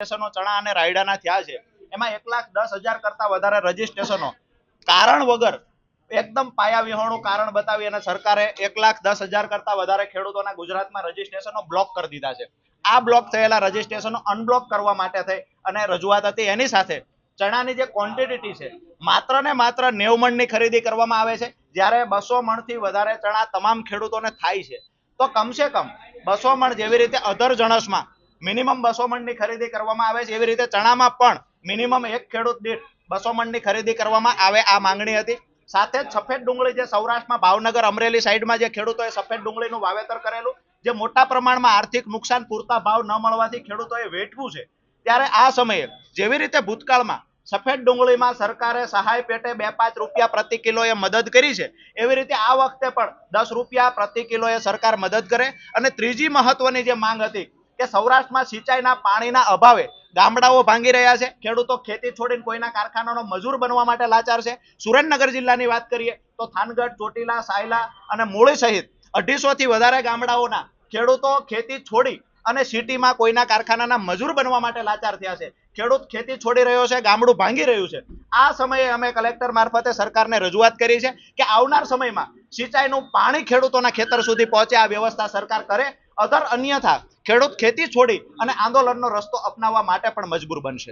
રજીસ્ટ્રેશનો ચણા અને રાયડાના થયા છે એમાં 1,10,000 કરતા વધારે રજીસ્ટ્રેશનો કારણ વગર એકદમ પાયા વિહોણું કારણ બતાવી અને સરકારે 1,10,000 કરતા વધારે ખેડૂતોના ગુજરાતમાં રજીસ્ટ્રેશનો બ્લોક કરી દીધા છે। આ બ્લોક થયેલા રજીસ્ટ્રેશનો અનબ્લોક કરવા માટે થઈ અને રજૂઆત હતી। એની સાથે ચણાની જે ક્વોન્ટિટી છે માત્ર ને માત્ર 90 મણની ખરીદી કરવામાં આવે છે, જ્યારે 200 મણથી વધારે ચણા તમામ ખેડૂતોને થાય છે। તો કમસે કમ 200 મણ જેવી રીતે અધર જણસમાં મિનિમમ 200 મણની ખરીદી કરવામાં આવે છે, એવી રીતે ચણામાં પણ મિનિમમ એક ખેડૂત દીઠ 200 મણની ખરીદી કરવામાં આવે, આ માંગણી હતી। સાથે જ સફેદ ડુંગળી જે સૌરાષ્ટ્રમાં ભાવનગર અમરેલી સાઈડમાં જે ખેડૂતોએ સફેદ ડુંગળીનું વાવેતર કરેલું, જે મોટા પ્રમાણમાં આર્થિક નુકસાન પૂરતા ભાવ ન મળવાથી ખેડૂતોએ વેઠવું છે, ત્યારે આ સમયે જેવી રીતે ભૂતકાળમાં સફેદ ડુંગળીમાં સરકારે સહાય પેટે 2-5 રૂપિયા પ્રતિ કિલોએ મદદ કરી છે, એવી રીતે આ વખતે પણ 10 રૂપિયા પ્રતિ કિલોએ સરકાર મદદ કરે। અને ત્રીજી મહત્વની જે માંગ હતી કે સૌરાષ્ટ્રમાં સિંચાઈના પાણીના અભાવે ગામડાઓ ભાંગી રહ્યા છે, ખેડૂતો ખેતી છોડીને કોઈના કારખાનાનો મજૂર બનવા માટે લાચાર છે। સુરેન્દ્રનગર જિલ્લાની વાત કરીએ તો થાનગઢ, ચોટીલા, સાયલા અને મૂળી સહિત 250 થી વધારે ગામડાઓના ખેડૂતો ખેતી છોડી અને સિટીમાં કોઈના કારખાનાના મજૂર બનવા માટે લાચાર થયા છે। ખેડૂત ખેતી છોડી રહ્યો છે, ગામડું ભાંગી રહ્યું છે। આ સમયે અમે કલેક્ટર મારફતે સરકારને રજૂઆત કરી છે કે આવનાર સમયમાં સિંચાઈનું પાણી ખેડૂતોના ખેતર સુધી પહોંચે આ વ્યવસ્થા સરકાર કરે, અધર અન્યથા ખેડૂત ખેતી છોડી અને આંદોલનનો રસ્તો અપનાવવા માટે પણ મજબૂર બનશે।